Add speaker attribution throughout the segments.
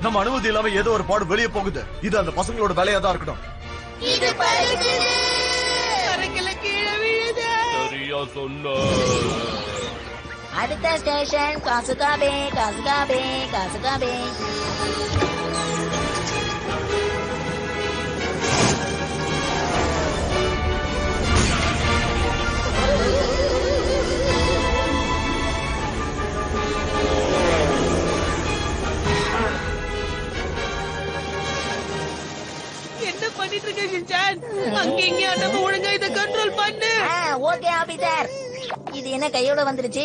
Speaker 1: நம்ம அனுமதி இல்லாம ஏதோ ஒரு பாடு வெளியே போகுது. இது அந்த பசங்களோட வேலையா தான் இருக்கணும்.
Speaker 2: சரியா சொன்ன.
Speaker 3: அடுத்த ஸ்டேஷன் காசுகாபே காசுகாபே காசுகாபே.
Speaker 4: என்ன பண்ணிட்டு இருக்க ஷின்சான்? அங்க இங்க நம்ம ஒழுங்கா இத கண்ட்ரோல் பண்ணு.
Speaker 3: Okay officer. இது என்ன கையோட வந்துருச்சு?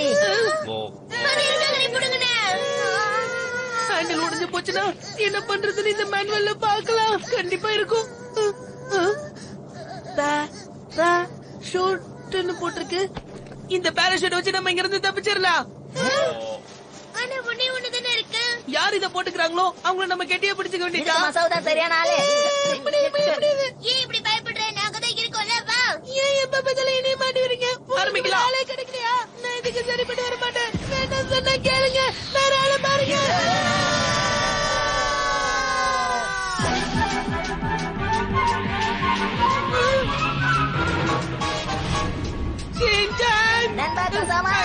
Speaker 4: ஹேண்டில் உடைஞ்சு போச்சுன்னா என்ன பண்றதுன்னு இந்த மேனுவல்ல பார்க்கலாம். கண்டிப்பா இருக்கும். ஷூட்னு போட்டிருக்கு. இந்த பாராஷூட் வச்சு நம்ம இங்க இருந்து தப்பிச்சிடலாம்.
Speaker 5: ஆனா ஒண்ணே ஒண்ணுதானே இருக்கு.
Speaker 4: யார் இத போட்டுக்கிறாங்களோ அவங்கள நம்ம கெட்டியா பிடிச்சுக்க வேண்டியதா.
Speaker 3: மசவுதா சரியான ஆளு.
Speaker 5: ஏன் இப்படி பயப்படுற? நாங்க தான் இருக்கோம்ல. வா.
Speaker 4: ஏன் எப்ப பதில இனி மாட்டி வரீங்க? ஆரம்பிக்கலாம். ஆளே கிடைக்கலையா? நான் இதுக்கு சரிப்பட்டு வர மாட்டேன். வேண்டாம் சொன்னா கேளுங்க. வேற ஆளை பாருங்க. ஷின்சான்
Speaker 3: நண்பா கசாமா.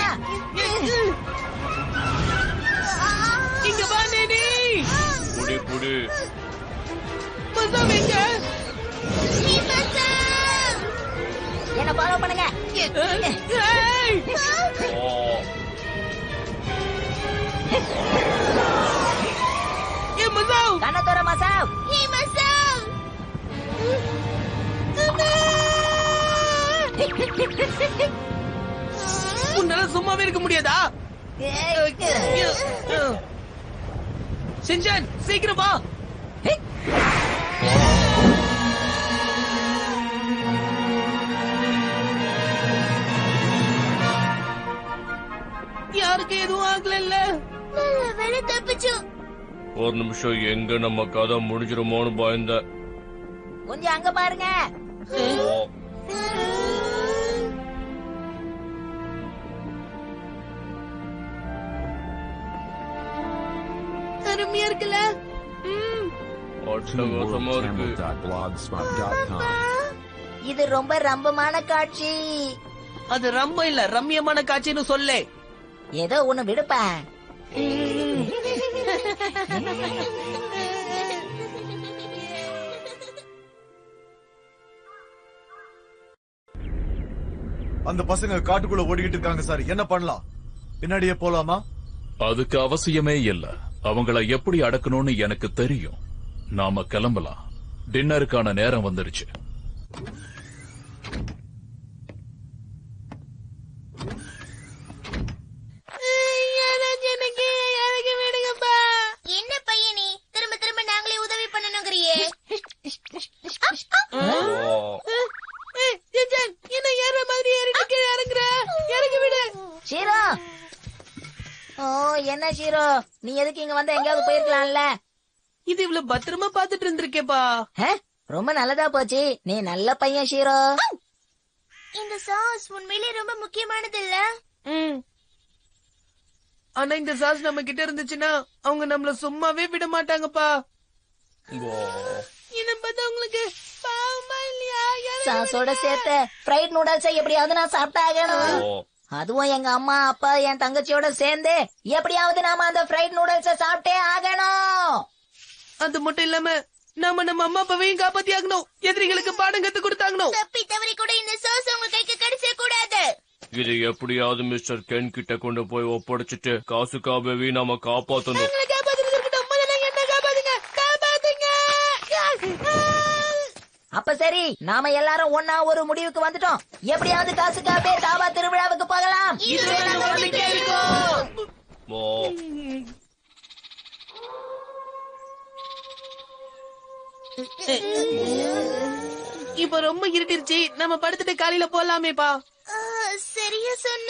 Speaker 4: இங்க வா நேனி.
Speaker 2: புடி புடி.
Speaker 4: மசாமிங்க.
Speaker 3: என்ன ஃபாலோ பண்ணுங்க.
Speaker 4: ஏய். ஏ மசாவ்.
Speaker 3: கண்ணத்தோர மசாவ்.
Speaker 5: ஏ மசாவ்.
Speaker 4: உன்னால சும்மாவே இருக்க முடியாதா? ஷின்சான் சீக்கிரம் வா. யாருக்கு எதுவும் ஆகல.
Speaker 5: வேலை தப்பிச்சோம்.
Speaker 2: ஒரு நிமிஷம், எங்க நம்ம கதை முடிஞ்சிருமோன்னு பயந்த.
Speaker 3: கொஞ்சம் அங்க பாருங்க.
Speaker 4: அருமையா இருக்குல்ல?
Speaker 2: அட்டகாசமா இருக்கு.
Speaker 3: இது ரொம்ப ரம்பமான காட்சி.
Speaker 4: அது ரொம்ப இல்ல, ரம்யமான காட்சின்னு சொல்லே.
Speaker 3: ஏதோ ஒண்ணு விடுப்பா.
Speaker 1: அந்த பசங்க காட்டுக்குள்ள ஓடிக்கிட்டு இருக்காங்க சார். என்ன பண்ணலாம்? பின்னாடியே போலாமா?
Speaker 6: அதுக்கு அவசியமே இல்ல. அவங்கள எப்படி அடக்கணும்னு எனக்கு தெரியும். நாம கிளம்பலாம். டின்னருக்கான நேரம் வந்துருச்சு.
Speaker 5: என்ன பையனி திரும்ப திரும்ப நாங்களே உதவி பண்ணணுங்கிறியே.
Speaker 4: என்ன ஏற மாதிரி ஏறிட்டு கீழே இறங்குற? இறங்கி விடு.
Speaker 3: ஷீரோ. ஓ என்ன ஷீரோ, நீ எதுக்கு இங்க வந்த? எங்கயாவது போயிருக்கலாம்ல.
Speaker 4: இது இவ்வளவு பத்திரமா பாத்துட்டு இருந்திருக்கேப்பா.
Speaker 3: ரொம்ப நல்லதா போச்சு. நீ நல்ல பையன் ஷீரோ.
Speaker 5: இந்த சாஸ் உண்மையிலே ரொம்ப முக்கியமானது இல்ல.
Speaker 4: ஆனா இந்த சாஸ் நம்ம கிட்ட இருந்துச்சுன்னா அவங்க நம்மள சும்மாவே விட மாட்டாங்கப்பா. என்ன பார்த்தா உங்களுக்கு பாவமா இல்லையா?
Speaker 3: சாஸோட சேர்த்து ஃப்ரைட் நூடல்ஸ் எப்படியாவது நான் சாப்பிட்டாகணும். அதுவும் எங்க அம்மா அப்பா என் தங்கச்சியோட சேர்ந்து எப்படியாவது நாம அந்த ஃப்ரைட் நூடல்ஸ சாப்பிட்டே ஆகணும்.
Speaker 4: அது மட்டும் இல்லாம நாம நம்ம அம்மா அப்பாவையும் காப்பாத்தி ஆகணும். எதிரிகளுக்கு பாடம் கத்து கொடுத்தாங்கணும்.
Speaker 5: தப்பி தவறி கூட இந்த சாஸ் உங்க கைக்கு கிடைச்ச கூடாது.
Speaker 2: இது எப்படியாவது மிஸ்டர் கென் கிட்ட கொண்டு போய் ஒப்படைச்சிட்டு காசுக்காகவே நாம காப்பாத்தணும்.
Speaker 3: அப்ப சரி, நாம எல்லாரும் ஒன்னா ஒரு முடிவுக்கு வந்துட்டோம். எப்படியாவது காசுக்காகவே தாவா திருவிழாவுக்கு போகலாம்.
Speaker 4: இப்ப ரொம்ப இருட்டிருச்சு. நம்ம படுத்துட்டு காலையில போலாமேப்பா.
Speaker 5: சரியா சொன்ன.